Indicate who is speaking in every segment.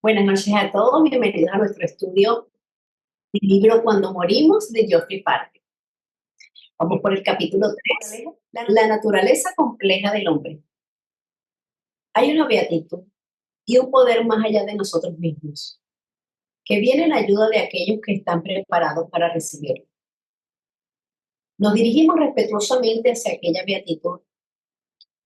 Speaker 1: Buenas noches a todos, bienvenidos a nuestro estudio del libro Cuando morimos de Geoffrey Parker. Vamos por el capítulo 3, la naturaleza compleja del hombre. Hay una beatitud y un poder más allá de nosotros mismos, que viene en ayuda de aquellos que están preparados para recibirlo. Nos dirigimos respetuosamente hacia aquella beatitud,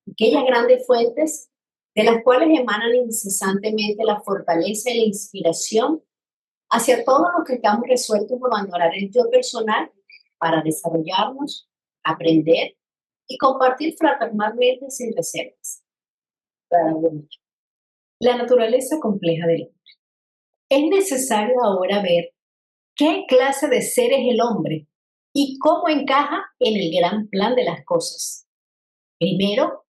Speaker 1: aquellas grandes fuentes de las cuales emanan incesantemente la fortaleza y la inspiración hacia todos los que estamos resueltos a abandonar el yo personal para desarrollarnos, aprender y compartir fraternalmente sin reservas. La naturaleza compleja del hombre. Es necesario ahora ver qué clase de ser es el hombre y cómo encaja en el gran plan de las cosas. Primero,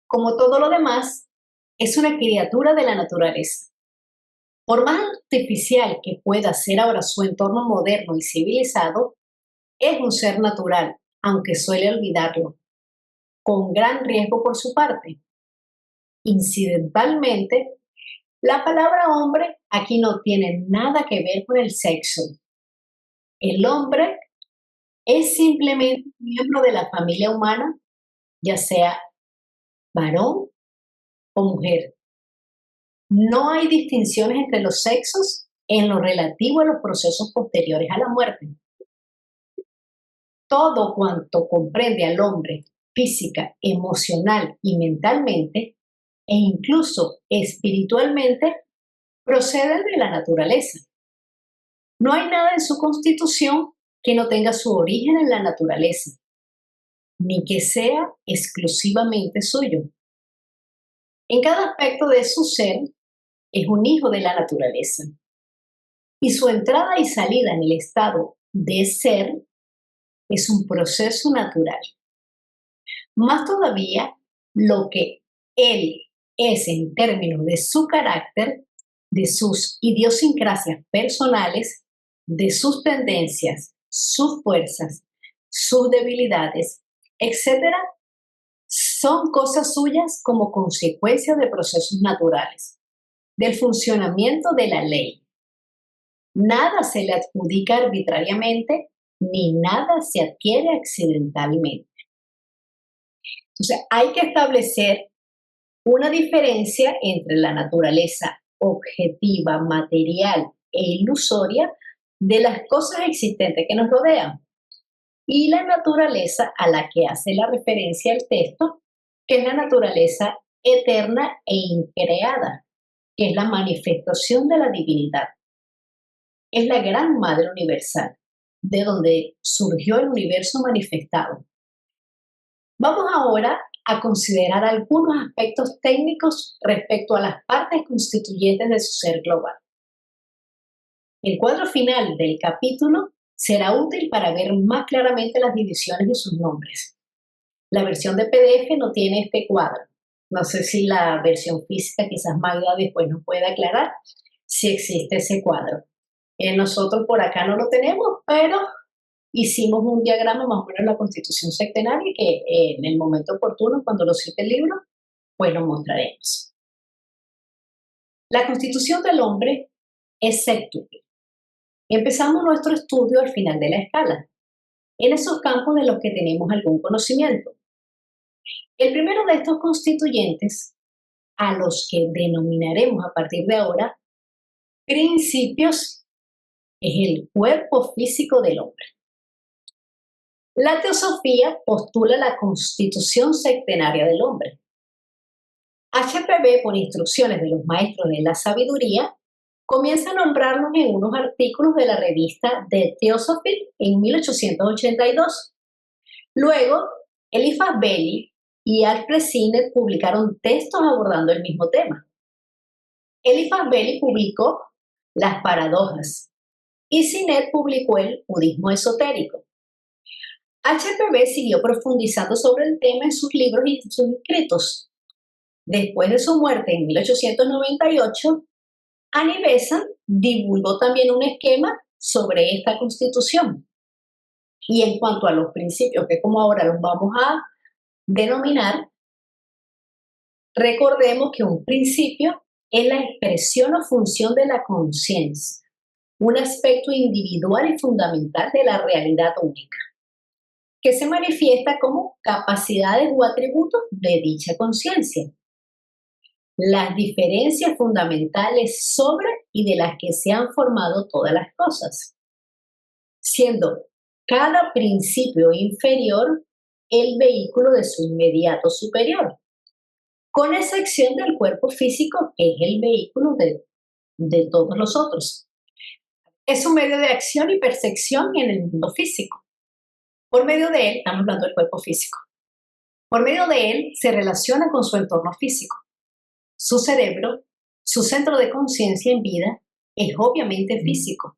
Speaker 1: como todo lo demás, es una criatura de la naturaleza. Por más artificial que pueda ser ahora su entorno moderno y civilizado, es un ser natural, aunque suele olvidarlo, con gran riesgo por su parte. Incidentalmente, la palabra hombre aquí no tiene nada que ver con el sexo. El hombre es simplemente un miembro de la familia humana, ya sea varón o mujer. No hay distinciones entre los sexos en lo relativo a los procesos posteriores a la muerte. Todo cuanto comprende al hombre física, emocional y mentalmente, e incluso espiritualmente, procede de la naturaleza. No hay nada en su constitución que no tenga su origen en la naturaleza, ni que sea exclusivamente suyo. En cada aspecto de su ser es un hijo de la naturaleza. Y su entrada y salida en el estado de ser es un proceso natural. Más todavía, lo que él es en términos de su carácter, de sus idiosincrasias personales, de sus tendencias, sus fuerzas, sus debilidades, etcétera, son cosas suyas como consecuencia de procesos naturales, del funcionamiento de la ley. Nada se le adjudica arbitrariamente, ni nada se adquiere accidentalmente. Entonces, hay que establecer una diferencia entre la naturaleza objetiva, material e ilusoria de las cosas existentes que nos rodean y la naturaleza a la que hace la referencia el texto, que es la naturaleza eterna e increada, que es la manifestación de la divinidad. Es la gran madre universal, de donde surgió el universo manifestado. Vamos ahora a considerar algunos aspectos técnicos respecto a las partes constituyentes de su ser global. El cuadro final del capítulo será útil para ver más claramente las divisiones de sus nombres. La versión de PDF no tiene este cuadro. No sé si la versión física, quizás Magda después nos pueda aclarar si existe ese cuadro. Nosotros por acá no lo tenemos, pero hicimos un diagrama más o menos de la Constitución Sectenaria que en el momento oportuno, cuando lo cite el libro, pues lo mostraremos. La Constitución del hombre es septuple. Empezamos nuestro estudio al final de la escala, en esos campos de los que tenemos algún conocimiento. El primero de estos constituyentes, a los que denominaremos a partir de ahora principios, es el cuerpo físico del hombre. La teosofía postula la constitución septenaria del hombre. HPB, por instrucciones de los maestros de la sabiduría, comienza a nombrarlos en unos artículos de la revista The Theosophy en 1882. Luego, Eliphas Belli y Alfred Sinet publicaron textos abordando el mismo tema. Eliphas Belli publicó Las paradojas y Sinet publicó el budismo esotérico. HPB siguió profundizando sobre el tema en sus libros y sus escritos. Después de su muerte en 1898, Annie Besant divulgó también un esquema sobre esta constitución. Y en cuanto a los principios, que como ahora los vamos a denominar, recordemos que un principio es la expresión o función de la conciencia, un aspecto individual y fundamental de la realidad única, que se manifiesta como capacidades o atributos de dicha conciencia. Las diferencias fundamentales sobre y de las que se han formado todas las cosas, siendo cada principio inferior el vehículo de su inmediato superior, con excepción del cuerpo físico, que es el vehículo de todos los otros. Es un medio de acción y percepción en el mundo físico. Por medio de él, estamos hablando del cuerpo físico, por medio de él se relaciona con su entorno físico. Su cerebro, su centro de conciencia en vida, es obviamente físico.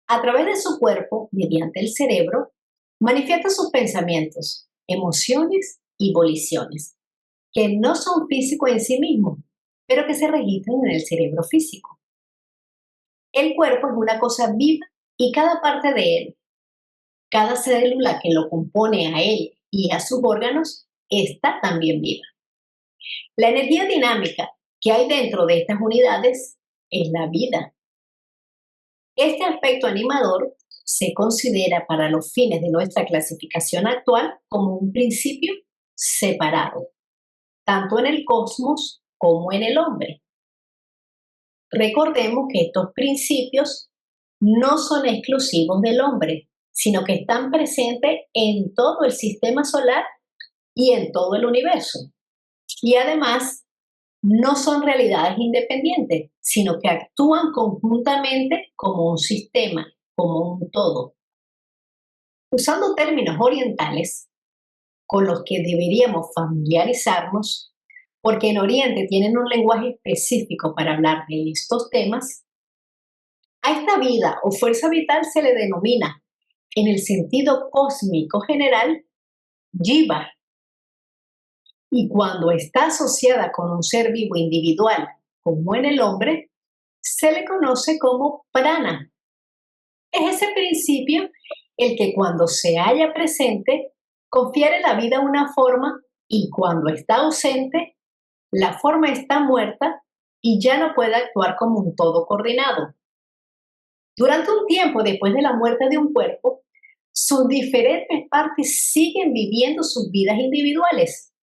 Speaker 1: A través de su cuerpo, mediante el cerebro, manifiesta sus pensamientos, emociones y voliciones, que no son físicos en sí mismos, pero que se registran en el cerebro físico. El cuerpo es una cosa viva y cada parte de él, cada célula que lo compone a él y a sus órganos, está también viva. La energía dinámica que hay dentro de estas unidades es la vida. Este aspecto animador se considera para los fines de nuestra clasificación actual como un principio separado, tanto en el cosmos como en el hombre. Recordemos que estos principios no son exclusivos del hombre, sino que están presentes en todo el sistema solar y en todo el universo. Y además, no son realidades independientes, sino que actúan conjuntamente como un sistema, como un todo. Usando términos orientales, con los que deberíamos familiarizarnos, porque en Oriente tienen un lenguaje específico para hablar de estos temas, a esta vida o fuerza vital se le denomina, en el sentido cósmico general, jiva. Y cuando está asociada con un ser vivo individual, como en el hombre, se le conoce como prana. Es ese principio el que cuando se halla presente, confiere la vida una forma y cuando está ausente, la forma está muerta y ya no puede actuar como un todo coordinado. Durante un tiempo después de la muerte de un cuerpo, sus diferentes partes siguen viviendo sus vidas individuales,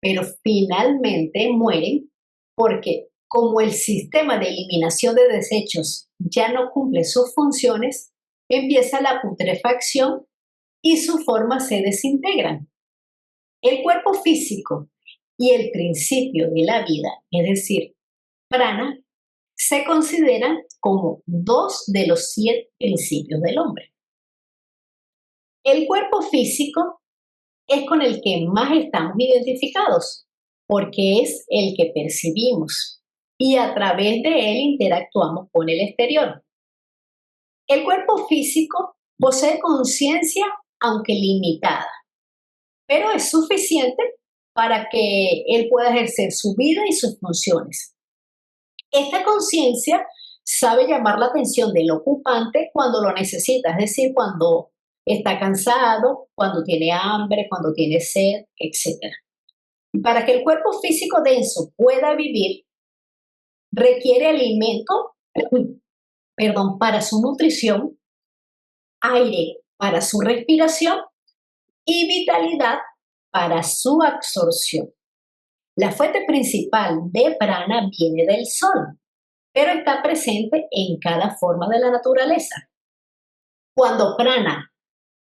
Speaker 1: pero finalmente mueren porque como el sistema de eliminación de desechos ya no cumple sus funciones, empieza la putrefacción y su forma se desintegran. El cuerpo físico y el principio de la vida, es decir, prana, se consideran como dos de los 7 principios del hombre. El cuerpo físico es con el que más estamos identificados, porque es el que percibimos y a través de él interactuamos con el exterior. El cuerpo físico posee conciencia, aunque limitada, pero es suficiente para que él pueda ejercer su vida y sus funciones. Esta conciencia sabe llamar la atención del ocupante cuando lo necesita, es decir, cuando está cansado, cuando tiene hambre, cuando tiene sed, etc. Y para que el cuerpo físico denso pueda vivir, requiere alimento, para su nutrición, aire para su respiración y vitalidad para su absorción. La fuente principal de prana viene del sol, pero está presente en cada forma de la naturaleza. Cuando prana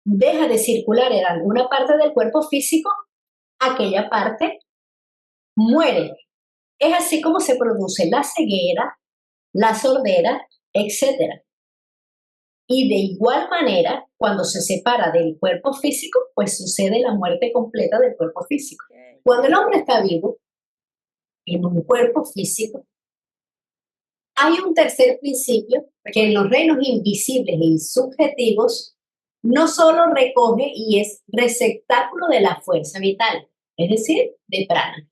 Speaker 1: deja de circular en alguna parte del cuerpo físico, aquella parte muere. Es así como se produce la ceguera, la sordera, etc. Y de igual manera, cuando se separa del cuerpo físico, pues sucede la muerte completa del cuerpo físico. Cuando el hombre está vivo, en un cuerpo físico, hay un tercer principio que en los reinos invisibles e insubjetivos no solo recoge y es receptáculo de la fuerza vital, es decir, de prana,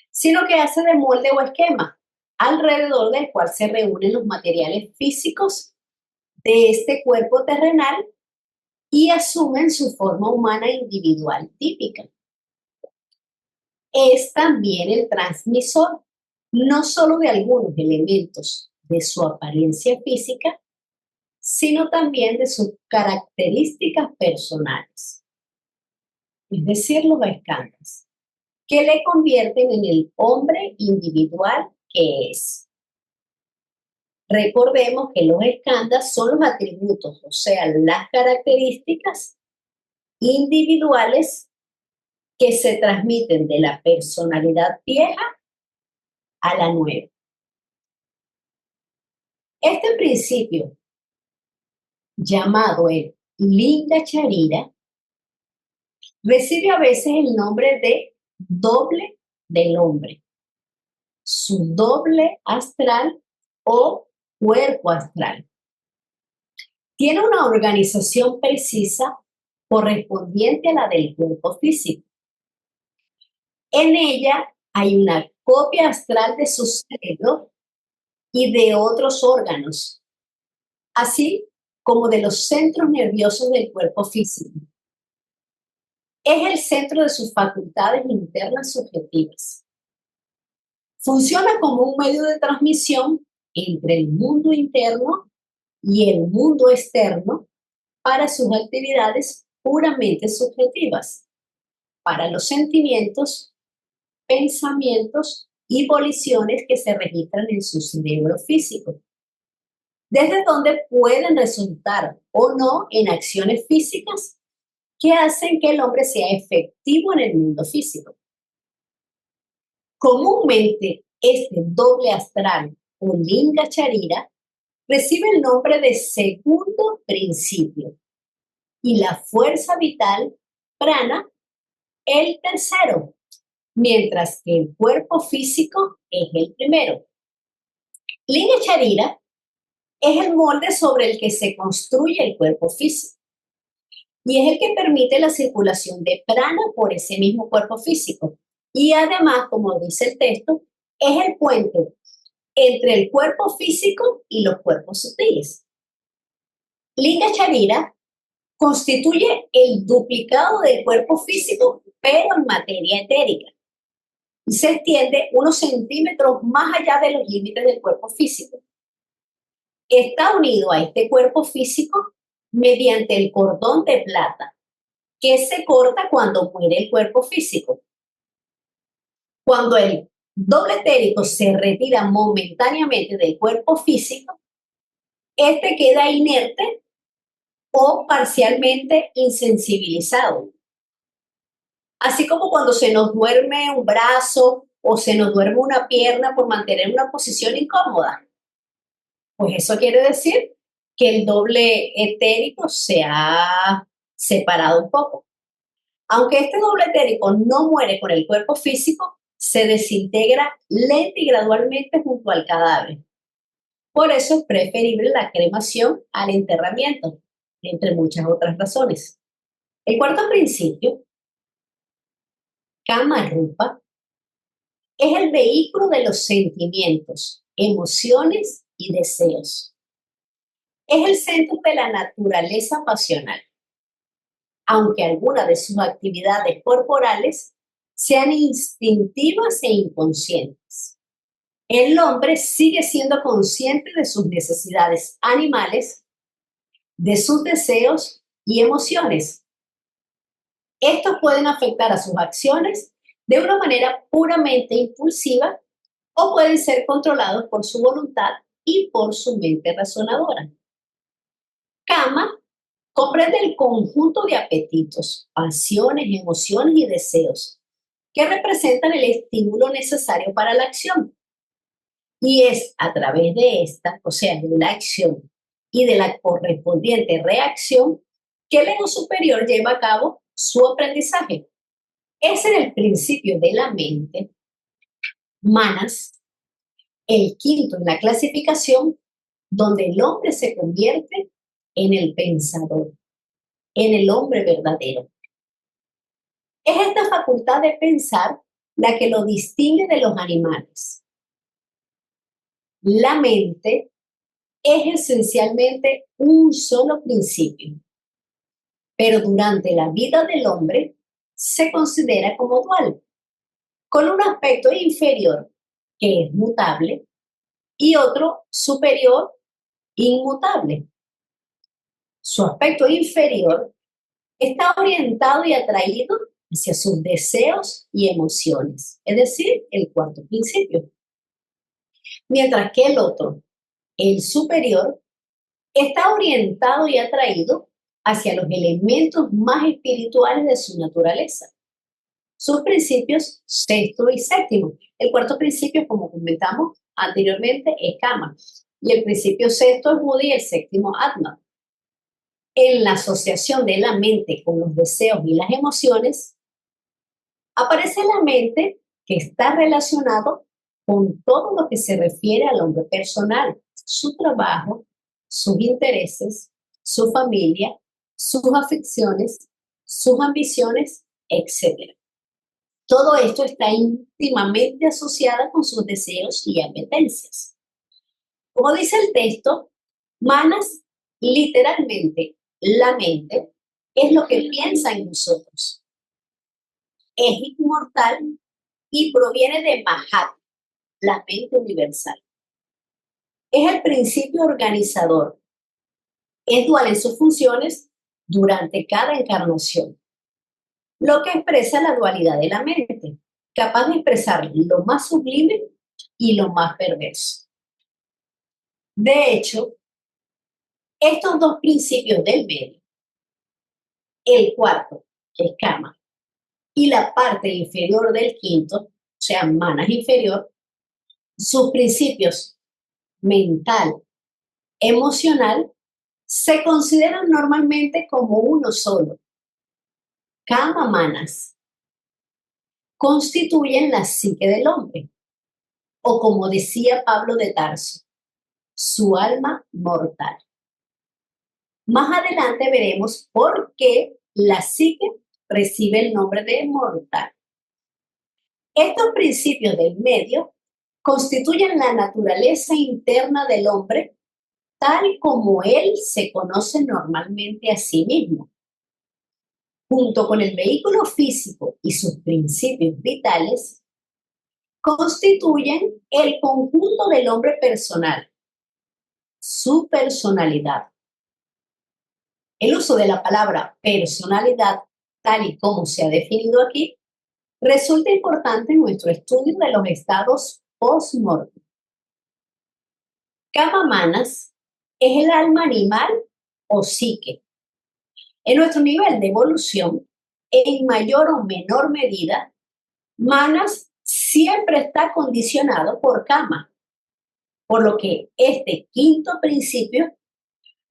Speaker 1: sino que hace de molde o esquema alrededor del cual se reúnen los materiales físicos de este cuerpo terrenal y asumen su forma humana individual típica. Es también el transmisor, no solo de algunos elementos de su apariencia física, sino también de sus características personales, es decir, los escándalos, que le convierten en el hombre individual que es. Recordemos que los escándalos son los atributos, o sea, las características individuales que se transmiten de la personalidad vieja a la nueva. Este principio, llamado el Linga Charira, recibe a veces el nombre de doble del hombre, su doble astral o cuerpo astral. Tiene una organización precisa correspondiente a la del cuerpo físico. En ella hay una copia astral de su cerebro y de otros órganos, así como de los centros nerviosos del cuerpo físico. Es el centro de sus facultades internas subjetivas. Funciona como un medio de transmisión entre el mundo interno y el mundo externo para sus actividades puramente subjetivas, para los sentimientos, pensamientos y voliciones que se registran en su cerebro físico, desde donde pueden resultar o no en acciones físicas que hacen que el hombre sea efectivo en el mundo físico. Comúnmente, este doble astral o Linga Charira recibe el nombre de segundo principio y la fuerza vital, prana, el tercero, mientras que el cuerpo físico es el primero. Linga Charira es el molde sobre el que se construye el cuerpo físico y es el que permite la circulación de prana por ese mismo cuerpo físico. Y además, como dice el texto, es el puente entre el cuerpo físico y los cuerpos sutiles. Linga Charira constituye el duplicado del cuerpo físico, pero en materia etérica, y se extiende unos centímetros más allá de los límites del cuerpo físico. Está unido a este cuerpo físico mediante el cordón de plata, que se corta cuando muere el cuerpo físico. Cuando el doble etérico se retira momentáneamente del cuerpo físico, este queda inerte o parcialmente insensibilizado. Así como cuando se nos duerme un brazo o se nos duerme una pierna por mantener una posición incómoda. Pues eso quiere decir que el doble etérico se ha separado un poco. Aunque este doble etérico no muere con el cuerpo físico, se desintegra lenta y gradualmente junto al cadáver. Por eso es preferible la cremación al enterramiento, entre muchas otras razones. El cuarto principio, Kama Rupa, es el vehículo de los sentimientos, emociones y deseos. Es el centro de la naturaleza pasional, aunque algunas de sus actividades corporales sean instintivas e inconscientes. El hombre sigue siendo consciente de sus necesidades animales, de sus deseos y emociones. Estos pueden afectar a sus acciones de una manera puramente impulsiva o pueden ser controlados por su voluntad y por su mente razonadora. Kama comprende el conjunto de apetitos, pasiones, emociones y deseos que representan el estímulo necesario para la acción. Y es a través de esta, o sea, de la acción y de la correspondiente reacción, que el ego superior lleva a cabo su aprendizaje. Ese es el principio de la mente, manas, el quinto en la clasificación, donde el hombre se convierte en el pensador, en el hombre verdadero. Es esta facultad de pensar la que lo distingue de los animales. La mente es esencialmente un solo principio, pero durante la vida del hombre se considera como dual, con un aspecto inferior que es mutable, y otro superior, inmutable. Su aspecto inferior está orientado y atraído hacia sus deseos y emociones, es decir, el cuarto principio. Mientras que el otro, el superior, está orientado y atraído hacia los elementos más espirituales de su naturaleza. Sus principios sexto y séptimo. El cuarto principio, como comentamos anteriormente, es Kama. Y el principio sexto es Buddha y el séptimo Atma. En la asociación de la mente con los deseos y las emociones, aparece la mente que está relacionado con todo lo que se refiere al hombre personal, su trabajo, sus intereses, su familia, sus afecciones, sus ambiciones, etc. Todo esto está íntimamente asociado con sus deseos y apetencias. Como dice el texto, manas, literalmente, la mente, es lo que piensa en nosotros. Es inmortal y proviene de Mahat, la mente universal. Es el principio organizador. Es dual en sus funciones durante cada encarnación, lo que expresa la dualidad de la mente, capaz de expresar lo más sublime y lo más perverso. De hecho, estos dos principios del medio, el cuarto, que es Kama, y la parte inferior del quinto, o sea, manas inferior, sus principios mental, emocional, se consideran normalmente como uno solo. Kama manas constituyen la psique del hombre, o como decía Pablo de Tarso, su alma mortal. Más adelante veremos por qué la psique recibe el nombre de mortal. Estos principios del medio constituyen la naturaleza interna del hombre tal como él se conoce normalmente a sí mismo. Junto con el vehículo físico y sus principios vitales, constituyen el conjunto del hombre personal, su personalidad. El uso de la palabra personalidad, tal y como se ha definido aquí, resulta importante en nuestro estudio de los estados post-mortem. Kama manas es el alma animal o psique. En nuestro nivel de evolución, en mayor o menor medida, manas siempre está condicionado por Kama, por lo que este quinto principio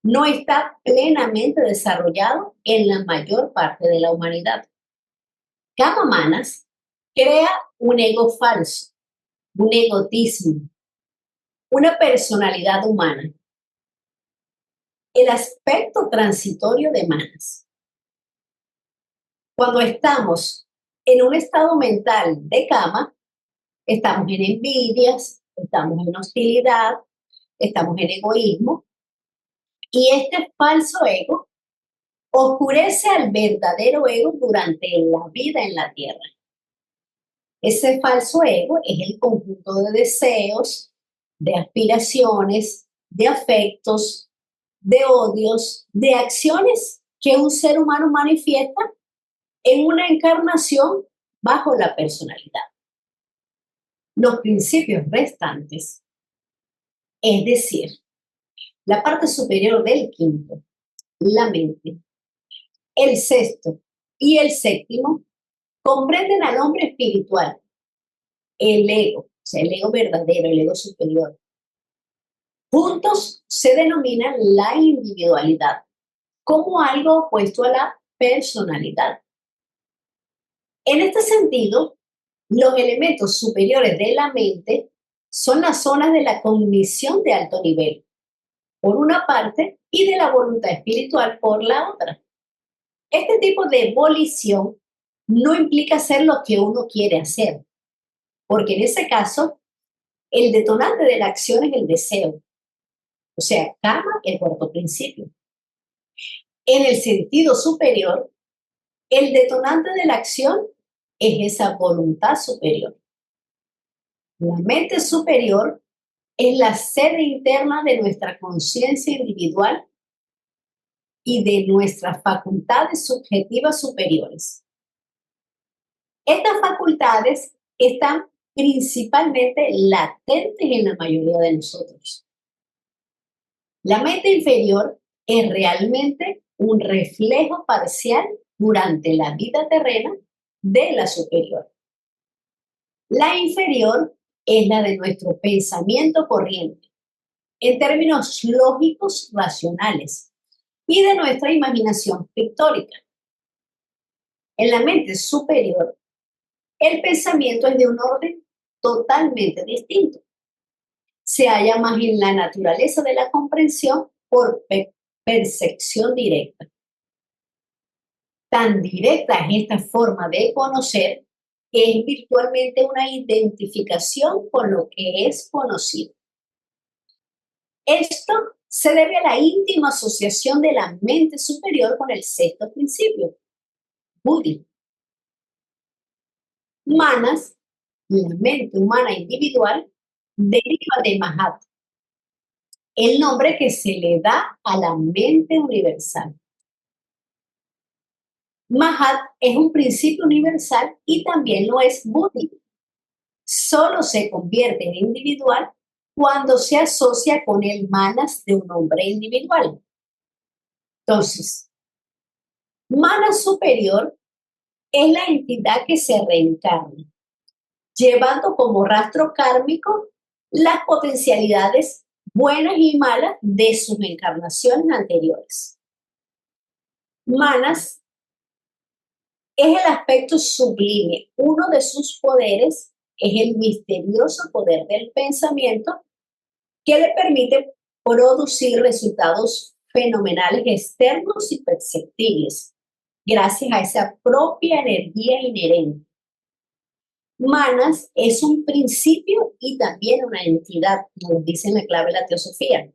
Speaker 1: no está plenamente desarrollado en la mayor parte de la humanidad. Kama manas crea un ego falso, un egotismo, una personalidad humana. El aspecto transitorio de manas. Cuando estamos en un estado mental de Kama, estamos en envidias, estamos en hostilidad, estamos en egoísmo, y este falso ego oscurece al verdadero ego durante la vida en la tierra. Ese falso ego es el conjunto de deseos, de aspiraciones, de afectos, de odios, de acciones que un ser humano manifiesta en una encarnación bajo la personalidad. Los principios restantes, es decir, la parte superior del quinto, la mente, el sexto y el séptimo, comprenden al hombre espiritual, el ego, o sea, el ego verdadero, el ego superior. Juntos se denominan la individualidad como algo opuesto a la personalidad. En este sentido, los elementos superiores de la mente son las zonas de la cognición de alto nivel, por una parte, y de la voluntad espiritual por la otra. Este tipo de volición no implica hacer lo que uno quiere hacer, porque en ese caso, el detonante de la acción es el deseo, o sea, Kama, el cuarto principio. En el sentido superior, el detonante de la acción es esa voluntad superior. La mente superior es la sede interna de nuestra conciencia individual y de nuestras facultades subjetivas superiores. Estas facultades están principalmente latentes en la mayoría de nosotros. La mente inferior es realmente un reflejo parcial durante la vida terrena de la superior. La inferior es la de nuestro pensamiento corriente, en términos lógicos racionales, y de nuestra imaginación pictórica. En la mente superior, el pensamiento es de un orden totalmente distinto. Se halla más en la naturaleza de la comprensión por percepción directa. Tan directa es esta forma de conocer que es virtualmente una identificación con lo que es conocido. Esto se debe a la íntima asociación de la mente superior con el sexto principio, Buddhi. Manas, la mente humana individual, deriva de Mahat, el nombre que se le da a la mente universal. Mahat es un principio universal y también lo es Buddhi. Solo se convierte en individual cuando se asocia con el manas de un hombre individual. Entonces, manas superior es la entidad que se reencarna, llevando como rastro kármico las potencialidades buenas y malas de sus encarnaciones anteriores. Manas es el aspecto sublime. Uno de sus poderes es el misterioso poder del pensamiento que le permite producir resultados fenomenales externos y perceptibles, gracias a esa propia energía inherente. Manas es un principio y también una entidad, nos dice en la clave de la teosofía.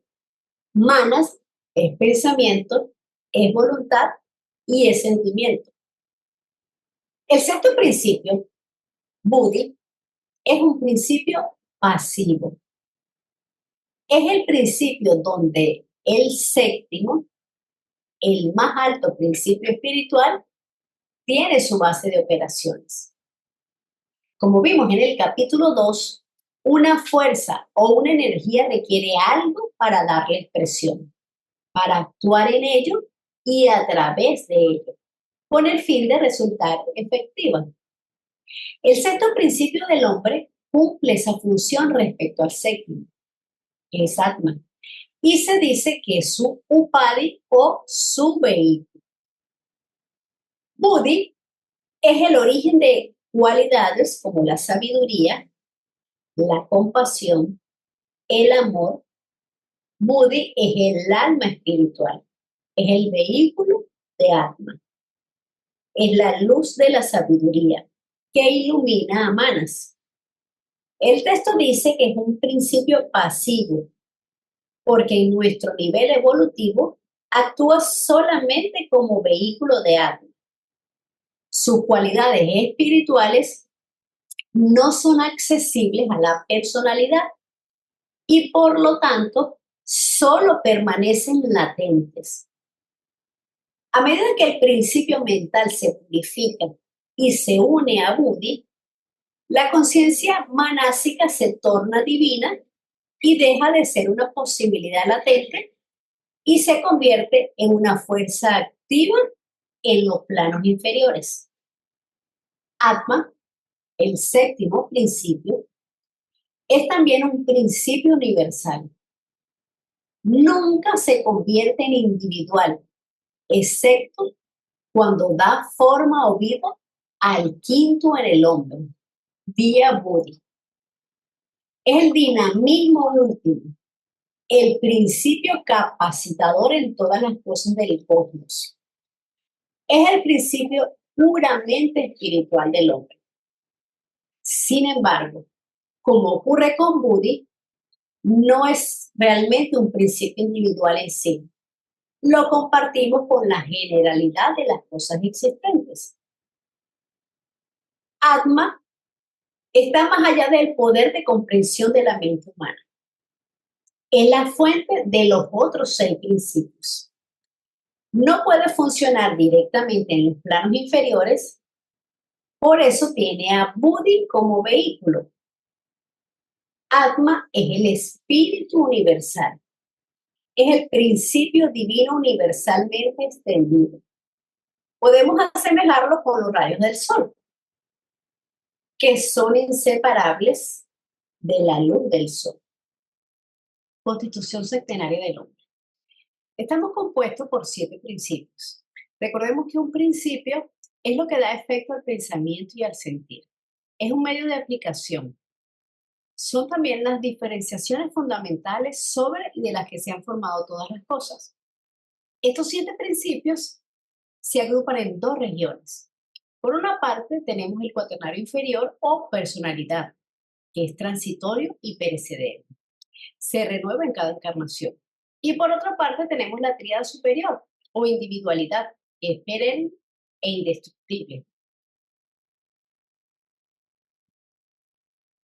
Speaker 1: Manas es pensamiento, es voluntad y es sentimiento. El sexto principio, Buddhi, es un principio pasivo. Es el principio donde el séptimo, el más alto principio espiritual, tiene su base de operaciones. Como vimos en el capítulo 2, una fuerza o una energía requiere algo para darle expresión, para actuar en ello y a través de ello, con el fin de resultar efectiva. El sexto principio del hombre cumple esa función respecto al séptimo, que es Atma, y se dice que es su upadi o su vehículo. Buddhi es el origen de cualidades como la sabiduría, la compasión, el amor. Buddhi es el alma espiritual, es el vehículo de Atma, es la luz de la sabiduría que ilumina a Manas. El texto dice que es un principio pasivo, porque en nuestro nivel evolutivo actúa solamente como vehículo de Atma. Sus cualidades espirituales no son accesibles a la personalidad y por lo tanto solo permanecen latentes. A medida que el principio mental se purifica y se une a Buddhi, la conciencia manásica se torna divina y deja de ser una posibilidad latente y se convierte en una fuerza activa en los planos inferiores. Atma, el séptimo principio, es también un principio universal. Nunca se convierte en individual, excepto cuando da forma o vida al quinto en el hombre, vía Buddhi. Es el dinamismo último, el principio capacitador en todas las cosas del cosmos. Es el principio puramente espiritual del hombre. Sin embargo, como ocurre con Buddhi, no es realmente un principio individual en sí. Lo compartimos con la generalidad de las cosas existentes. Atma Está más allá del poder de comprensión de la mente humana. Es la fuente de los otros 6 principios. No puede funcionar directamente en los planos inferiores, por eso tiene a Buddhi como vehículo. Atma es el espíritu universal, es el principio divino universalmente extendido. Podemos asemejarlo con los rayos del sol, que son inseparables de la luz del sol. Constitución centenaria del hombre. Estamos compuestos por 7 principios. Recordemos que un principio es lo que da efecto al pensamiento y al sentir. Es un medio de aplicación. Son también las diferenciaciones fundamentales sobre y de las que se han formado todas las cosas. Estos 7 principios se agrupan en 2 regiones. Por una parte tenemos el cuaternario inferior o personalidad, que es transitorio y perecedero. Se renueva en cada encarnación. Y por otra parte tenemos la tríada superior o individualidad, que es perenne e indestructible.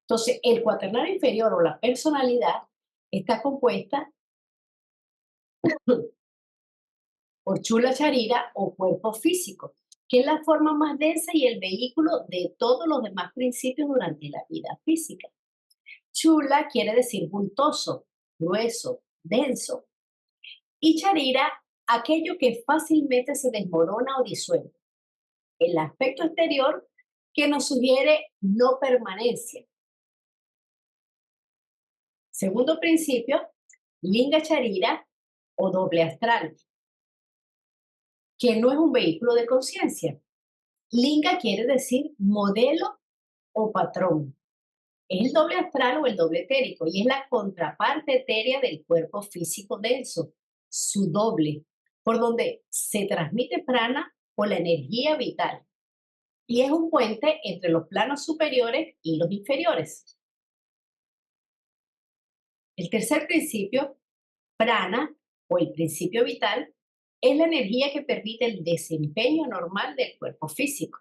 Speaker 1: Entonces, el cuaternario inferior o la personalidad está compuesta por chula charira o cuerpo físico, que es la forma más densa y el vehículo de todos los demás principios durante la vida física. Chula quiere decir bultoso, grueso, denso. Y charira, aquello que fácilmente se desmorona o disuelve. El aspecto exterior que nos sugiere no permanencia. Segundo principio, linga charira o doble astral, que no es un vehículo de conciencia. Linga quiere decir modelo o patrón. Es el doble astral o el doble etérico y es la contraparte etérea del cuerpo físico denso, su doble, por donde se transmite prana o la energía vital. Y es un puente entre los planos superiores y los inferiores. El tercer principio, prana o el principio vital, es la energía que permite el desempeño normal del cuerpo físico.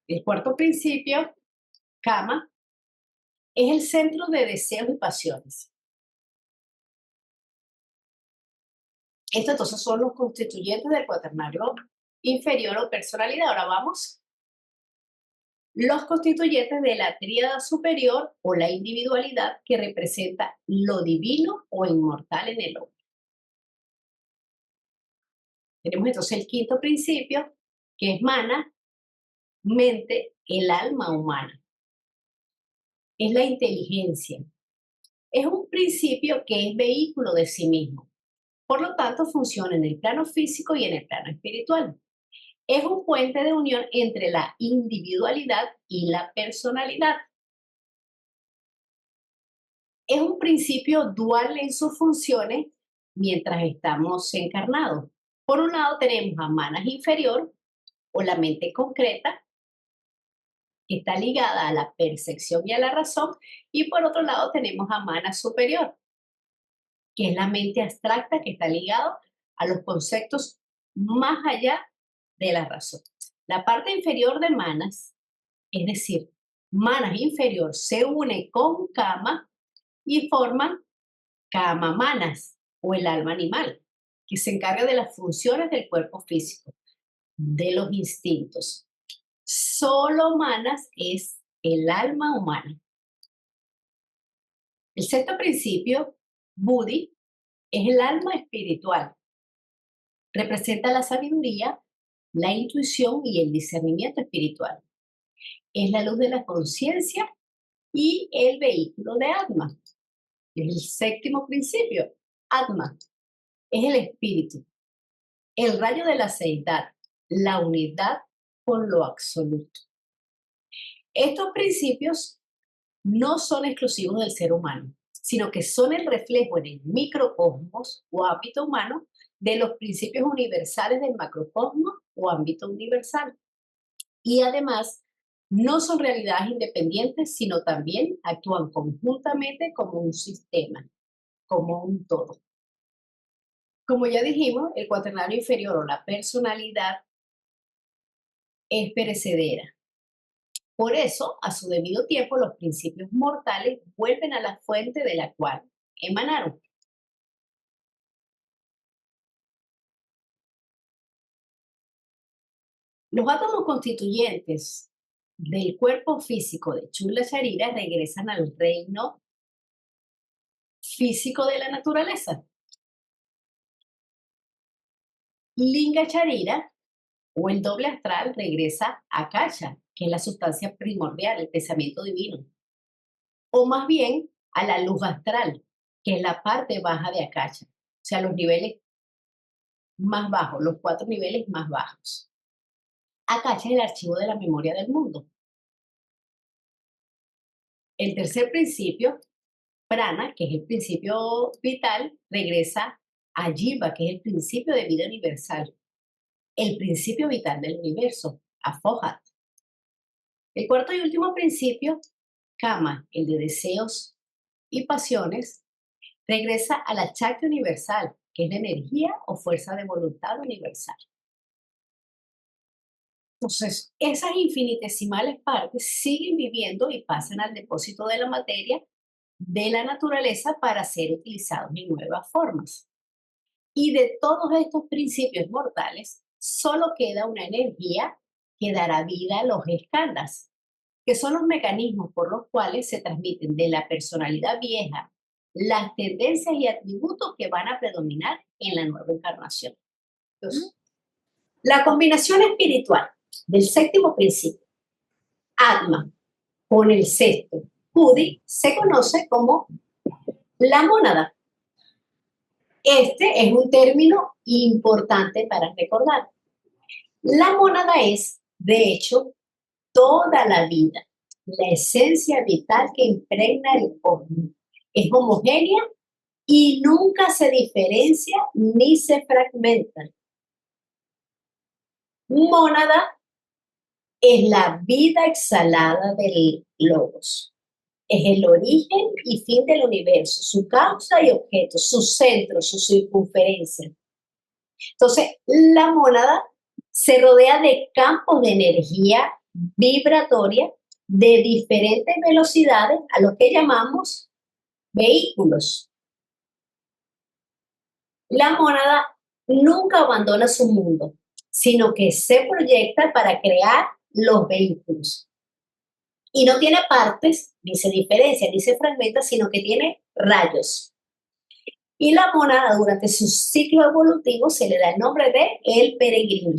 Speaker 1: El cuarto principio, kama, es el centro de deseos y pasiones. Estos entonces son los constituyentes del cuaternario inferior o personalidad. Ahora vamos. Los constituyentes de la tríada superior o la individualidad que representa lo divino o inmortal en el hombre. Tenemos entonces el quinto principio, que es mana, mente, el alma humana. Es la inteligencia. Es un principio que es vehículo de sí mismo. Por lo tanto, funciona en el plano físico y en el plano espiritual. Es un puente de unión entre la individualidad y la personalidad. Es un principio dual en sus funciones mientras estamos encarnados. Por un lado tenemos a manas inferior o la mente concreta, que está ligada a la percepción y a la razón, y por otro lado tenemos a mana superior, que es la mente abstracta que está ligada a los conceptos más allá de la razón. La parte inferior de manas, es decir, manas inferior se une con kama y forman kama manas o el alma animal, que se encarga de las funciones del cuerpo físico, de los instintos. Solo manas es el alma humana. El sexto principio, Buddhi, es el alma espiritual. Representa la sabiduría, la intuición y el discernimiento espiritual. Es la luz de la conciencia y el vehículo de Atma. Es el séptimo principio, Atma. Es el espíritu, el rayo de la seidad, la unidad con lo absoluto. Estos principios no son exclusivos del ser humano, sino que son el reflejo en el microcosmos o ámbito humano de los principios universales del macrocosmos o ámbito universal. Y además, no son realidades independientes, sino también actúan conjuntamente como un sistema, como un todo. Como ya dijimos, el cuaternario inferior o la personalidad es perecedera, Por eso, a su debido tiempo, los principios mortales vuelven a la fuente de la cual emanaron. Los átomos constituyentes del cuerpo físico de Chula Sharira regresan al reino físico de la naturaleza. Linga Charira o el doble astral regresa a Akasha, que es la sustancia primordial, el pensamiento divino. O más bien a la luz astral, que es la parte baja de Akasha. O sea, los niveles más bajos, los 4 niveles más bajos. Akasha es el archivo de la memoria del mundo. El tercer principio, prana, que es el principio vital, regresa a Jiva, que es el principio de vida universal, el principio vital del universo, a Fohat. El cuarto y último principio, Kama, el de deseos y pasiones, regresa a la chakra universal, que es la energía o fuerza de voluntad universal. Entonces, esas infinitesimales partes siguen viviendo y pasan al depósito de la materia de la naturaleza para ser utilizados en nuevas formas. Y de todos estos principios mortales, solo queda una energía que dará vida a los skandhas, que son los mecanismos por los cuales se transmiten de la personalidad vieja las tendencias y atributos que van a predominar en la nueva encarnación. Entonces, la combinación espiritual del séptimo principio, Atma, con el sexto, Buddhi, se conoce como la mónada. Este es un término importante para recordar. La mónada es, de hecho, toda la vida, la esencia vital que impregna el cosmos. Es homogénea y nunca se diferencia ni se fragmenta. Mónada es la vida exhalada del logos. Es el origen y fin del universo, su causa y objeto, su centro, su circunferencia. Entonces, la mónada se rodea de campos de energía vibratoria de diferentes velocidades a lo que llamamos vehículos. La mónada nunca abandona su mundo, sino que se proyecta para crear los vehículos. Y no tiene partes, ni se diferencia, ni se fragmenta, sino que tiene rayos. Y la mónada, durante su ciclo evolutivo, se le da el nombre de el peregrino.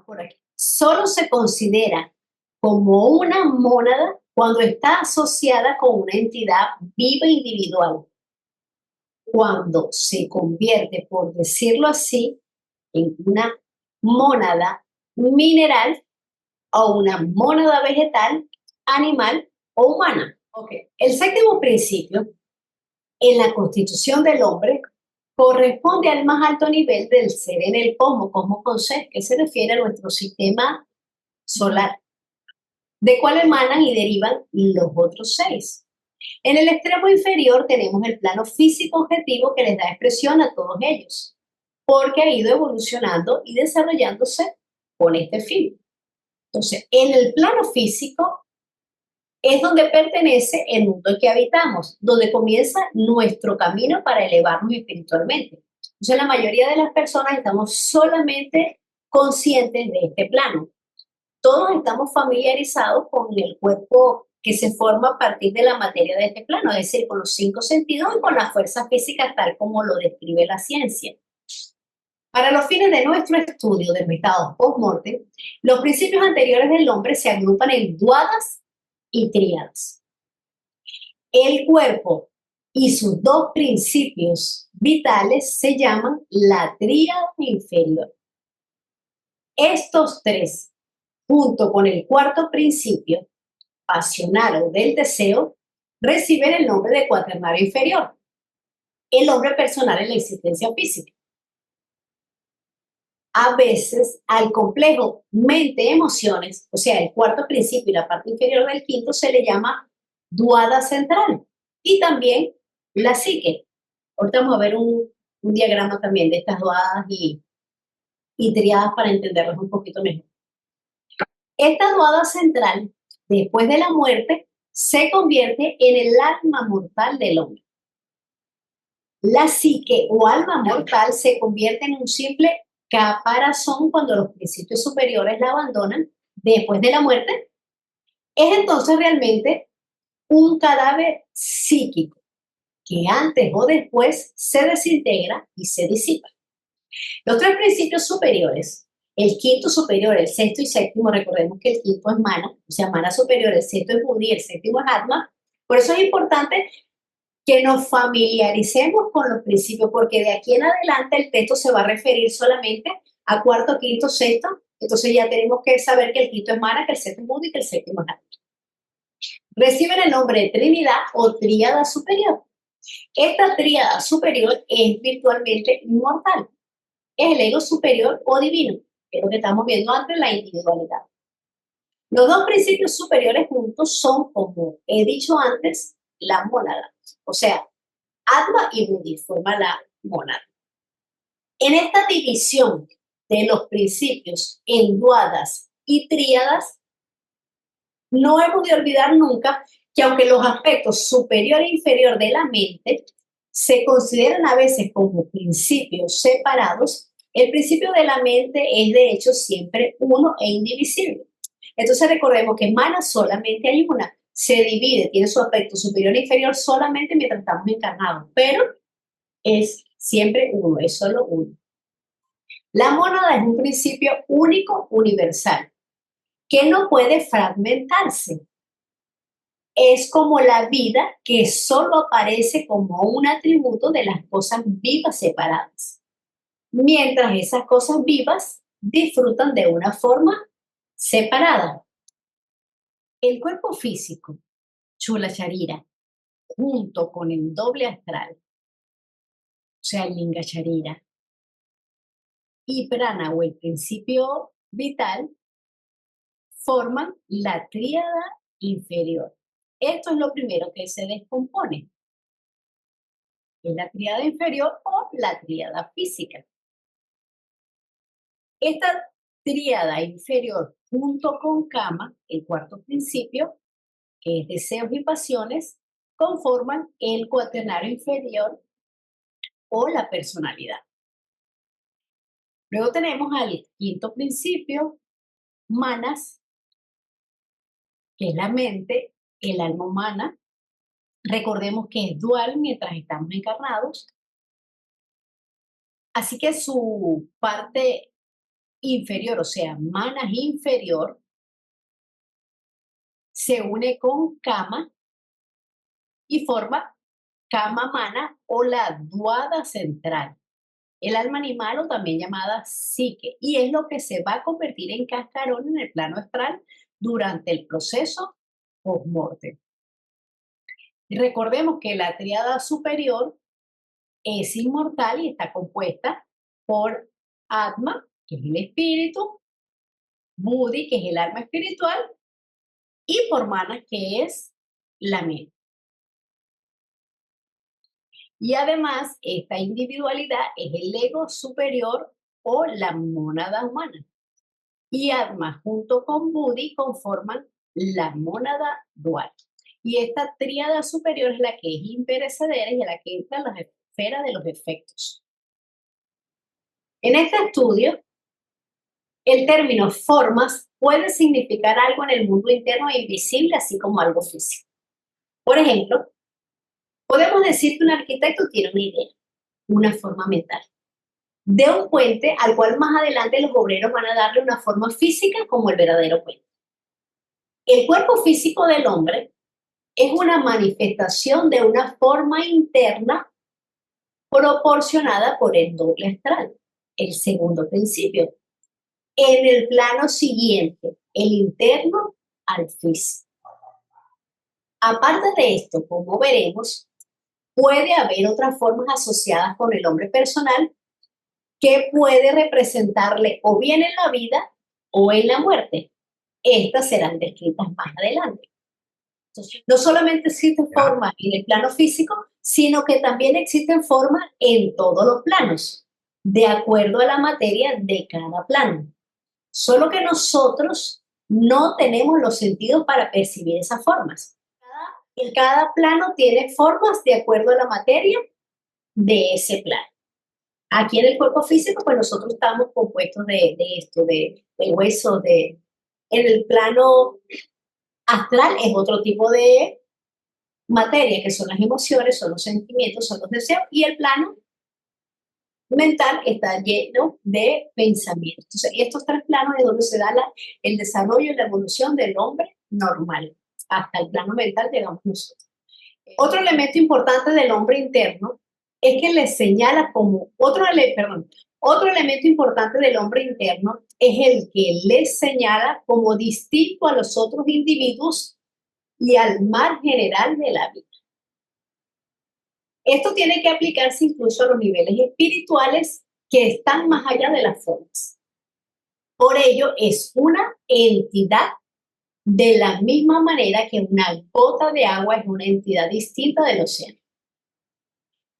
Speaker 1: Por aquí. Solo se considera como una mónada cuando está asociada con una entidad viva individual. Cuando se convierte, por decirlo así, en una mónada mineral o una mónada vegetal, animal o humana. Okay. El séptimo principio en la constitución del hombre corresponde al más alto nivel del ser en el cosmos con C, que se refiere a nuestro sistema solar, de cual emanan y derivan los otros 6. En el extremo inferior tenemos el plano físico objetivo que les da expresión a todos ellos, porque ha ido evolucionando y desarrollándose con este fin. Entonces, en el plano físico es donde pertenece el mundo en que habitamos, donde comienza nuestro camino para elevarnos espiritualmente. Entonces, la mayoría de las personas estamos solamente conscientes de este plano. Todos estamos familiarizados con el cuerpo que se forma a partir de la materia de este plano, es decir, con los 5 sentidos y con las fuerzas físicas tal como lo describe la ciencia. Para los fines de nuestro estudio de los estados post-mortem, los principios anteriores del hombre se agrupan en duadas y tríadas. El cuerpo y sus 2 principios vitales se llaman la tríada inferior. Estos 3, junto con el cuarto principio, pasional o del deseo, reciben el nombre de cuaternario inferior, el hombre personal en la existencia física. A veces al complejo mente-emociones, o sea, el cuarto principio y la parte inferior del quinto, se le llama duada central y también la psique. Ahorita vamos a ver un diagrama también de estas duadas y triadas para entenderlas un poquito mejor. Esta duada central después de la muerte, se convierte en el alma mortal del hombre. La psique o alma mortal se convierte en un simple caparazón cuando los principios superiores la abandonan después de la muerte. Es entonces realmente un cadáver psíquico que antes o después se desintegra y se disipa. Los tres principios superiores, el quinto superior, el sexto y séptimo, recordemos que el quinto es mana, o sea, mana superior, el sexto es buddhi, el séptimo es atma. Por eso es importante que nos familiaricemos con los principios, porque de aquí en adelante el texto se va a referir solamente a cuarto, quinto, sexto. Entonces ya tenemos que saber que el quinto es mana, que el sexto es buddhi y que el séptimo es atma. Reciben el nombre de Trinidad o Tríada Superior. Esta tríada superior es virtualmente inmortal. Es el ego superior o divino, que es lo que estamos viendo antes, la individualidad. Los dos principios superiores juntos son, como he dicho antes, la mónada. O sea, Atma y Buddhi forman la mónada. En esta división de los principios en duadas y tríadas, no hemos de olvidar nunca que aunque los aspectos superior e inferior de la mente se consideran a veces como principios separados, el principio de la mente es de hecho siempre uno e indivisible. Entonces recordemos que mana solamente hay una, se divide, tiene su aspecto superior e inferior solamente mientras estamos encarnados, pero es siempre uno, es solo uno. La mónada es un principio único, universal, que no puede fragmentarse. Es como la vida que solo aparece como un atributo de las cosas vivas separadas, mientras esas cosas vivas disfrutan de una forma separada. El cuerpo físico, Chula Sharira, junto con el doble astral, o sea, el Linga Sharira, y Prana o el principio vital, forman la tríada inferior. Esto es lo primero que se descompone. Es la tríada inferior o la tríada física. Esta tríada inferior junto con Kama, el cuarto principio, que es deseos y pasiones, conforman el cuaternario inferior o la personalidad. Luego tenemos al quinto principio, manas, que es la mente, el alma humana. Recordemos que es dual mientras estamos encarnados. Así que su parte inferior, o sea, manas inferior, se une con Kama y forma Kama Mana o la duada central. El alma animal o también llamada psique, y es lo que se va a convertir en cascarón en el plano astral durante el proceso post-mortem. Y recordemos que la tríada superior es inmortal y está compuesta por Atma, que es el espíritu, Buddhi, que es el alma espiritual, y por Mana, que es la mente. Y además, esta individualidad es el ego superior o la mónada humana. Y Atma junto con Buddhi conforman la mónada dual. Y esta tríada superior es la que es imperecedera y a la que entra la esfera de los efectos. En este estudio, el término formas puede significar algo en el mundo interno e invisible, así como algo físico. Por ejemplo, podemos decir que un arquitecto tiene una idea, una forma mental, de un puente al cual más adelante los obreros van a darle una forma física como el verdadero puente. El cuerpo físico del hombre es una manifestación de una forma interna proporcionada por el doble astral, el segundo principio. En el plano siguiente, el interno al físico. Aparte de esto, como veremos, puede haber otras formas asociadas con el hombre personal que puede representarle o bien en la vida o en la muerte. Estas serán descritas más adelante. Entonces, no solamente existen formas en el plano físico, sino que también existen formas en todos los planos, de acuerdo a la materia de cada plano. Solo que nosotros no tenemos los sentidos para percibir esas formas. Cada plano tiene formas de acuerdo a la materia de ese plano. Aquí en el cuerpo físico, pues nosotros estamos compuestos de esto, de huesos, en el plano astral es otro tipo de materia, que son las emociones, son los sentimientos, son los deseos, y el plano mental está lleno de pensamientos. Entonces, estos tres planos es donde se da el desarrollo y la evolución del hombre normal. Hasta el plano mental llegamos nosotros. Otro elemento importante del hombre interno es que le señala como otro elemento importante del hombre interno es el que le señala como distinto a los otros individuos y al mar general de la vida. Esto tiene que aplicarse incluso a los niveles espirituales que están más allá de las formas. Por ello, es una entidad de la misma manera que una gota de agua es una entidad distinta del océano.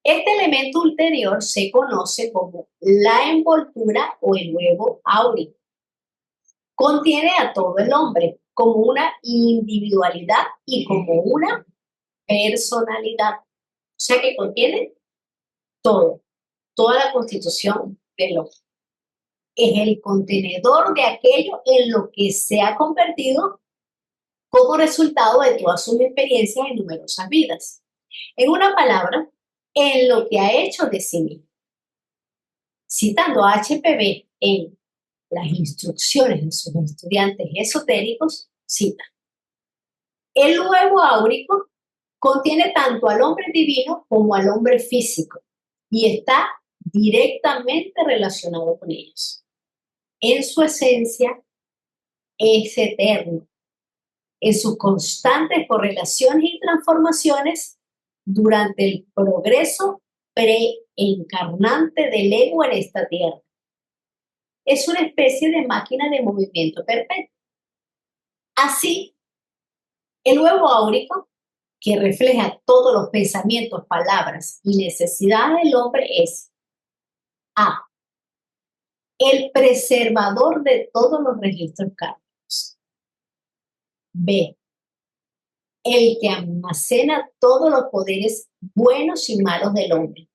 Speaker 1: Este elemento ulterior se conoce como la envoltura o el huevo áurico. Contiene a todo el hombre como una individualidad y como una personalidad. O sea que contiene todo, toda la constitución del hombre. Es el contenedor de aquello en lo que se ha convertido como resultado de todas sus experiencias en numerosas vidas. En una palabra, en lo que ha hecho de sí mismo. Citando a HPV en las instrucciones de sus estudiantes esotéricos, cita: el huevo áurico contiene tanto al hombre divino como al hombre físico y está directamente relacionado con ellos. En su esencia es eterno, en sus constantes correlaciones y transformaciones durante el progreso preencarnante del ego en esta tierra. Es una especie de máquina de movimiento perpetuo. Así, el huevo áurico, que refleja todos los pensamientos, palabras y necesidades del hombre, es A. El preservador de todos los registros kármicos. B. El que almacena todos los poderes buenos y malos del hombre,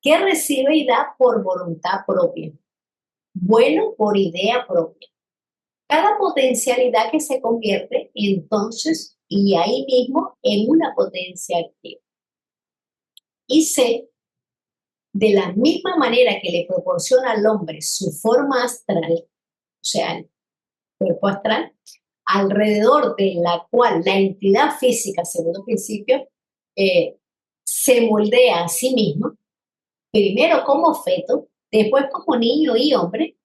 Speaker 1: que recibe y da por voluntad propia, bueno por idea propia. Cada potencialidad que se convierte entonces y ahí mismo en una potencia activa. Y C, de la misma manera que le proporciona al hombre su forma astral, o sea, el cuerpo astral, alrededor de la cual la entidad física, segundo principio, se moldea a sí mismo, primero como feto, después como niño y hombre,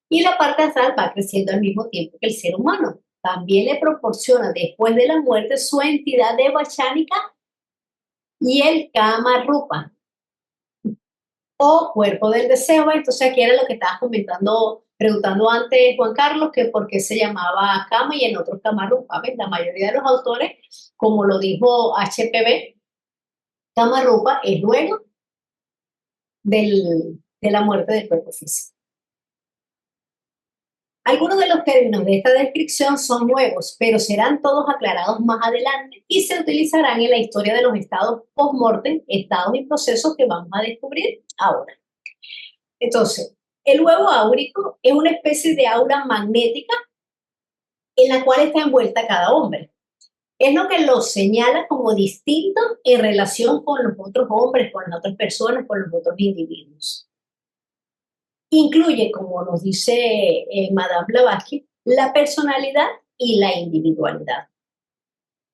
Speaker 1: y la parte astral va creciendo al mismo tiempo que el ser humano. También le proporciona después de la muerte su entidad devachánica y el Kama Rupa, o cuerpo del deseo. Entonces aquí era lo que estabas preguntando antes, Juan Carlos, que por qué se llamaba Kama y en otros Kama Rupa. ¿Ves? La mayoría de los autores, como lo dijo HPV, Kama Rupa es luego de la muerte del cuerpo físico. Algunos de los términos de esta descripción son nuevos, pero serán todos aclarados más adelante y se utilizarán en la historia de los estados post-mortem, estados y procesos que vamos a descubrir ahora. Entonces, el huevo áurico es una especie de aura magnética en la cual está envuelta cada hombre. Es lo que lo señala como distinto en relación con los otros hombres, con las otras personas, con los otros individuos. Incluye, como nos dice Madame Blavatsky, la personalidad y la individualidad.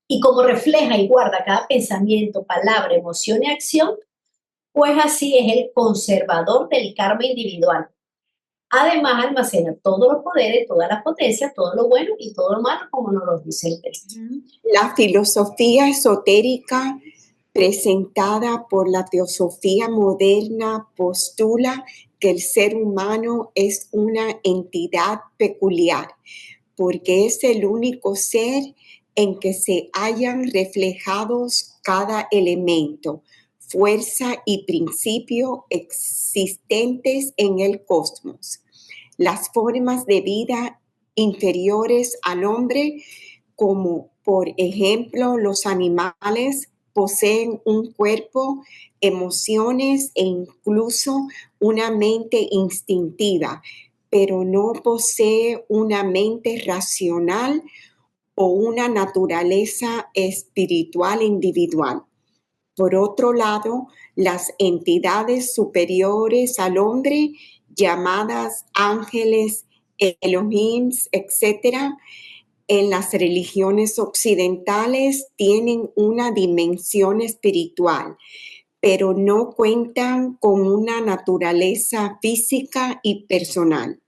Speaker 1: Y como refleja y guarda cada pensamiento, palabra, emoción y acción, pues así es el conservador del karma individual. Además, almacena todos los poderes, todas las potencias, todo lo bueno y todo lo malo, como nos lo dice el texto.
Speaker 2: La filosofía esotérica presentada por la teosofía moderna postula que el ser humano es una entidad peculiar, porque es el único ser en que se hallan reflejados cada elemento, fuerza y principio existentes en el cosmos. Las formas de vida inferiores al hombre, como por ejemplo los animales poseen un cuerpo, emociones e incluso una mente instintiva, pero no posee una mente racional o una naturaleza espiritual individual. Por otro lado, las entidades superiores al hombre, llamadas ángeles, Elohims, etc., en las religiones occidentales tienen una dimensión espiritual, pero no cuentan con una naturaleza física y personal.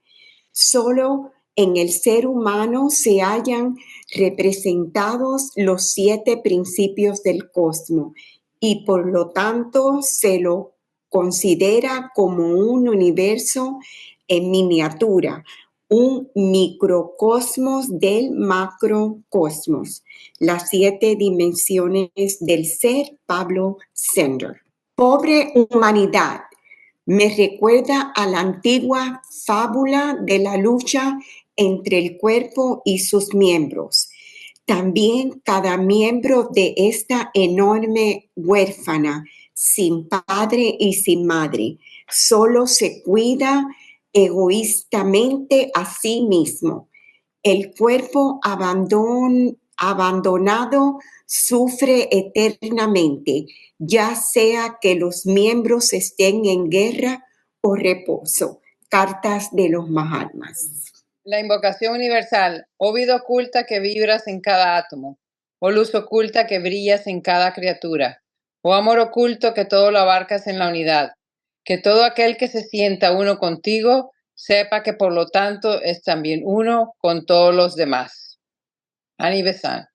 Speaker 2: Solo en el ser humano se hallan representados los 7 principios del cosmos y por lo tanto se lo considera como un universo en miniatura, un microcosmos del macrocosmos, las 7 dimensiones del ser, Pablo Sender. Pobre humanidad, me recuerda a la antigua fábula de la lucha entre el cuerpo y sus miembros. También cada miembro de esta enorme huérfana, sin padre y sin madre, solo se cuida egoístamente a sí mismo. El cuerpo abandonado sufre eternamente, ya sea que los miembros estén en guerra o reposo. Cartas de los Mahatmas.
Speaker 3: La invocación universal, oh vida oculta que vibras en cada átomo, oh luz oculta que brillas en cada criatura, oh amor oculto que todo lo abarcas en la unidad, que todo aquel que se sienta uno contigo sepa que por lo tanto es también uno con todos los demás. Annie Besant.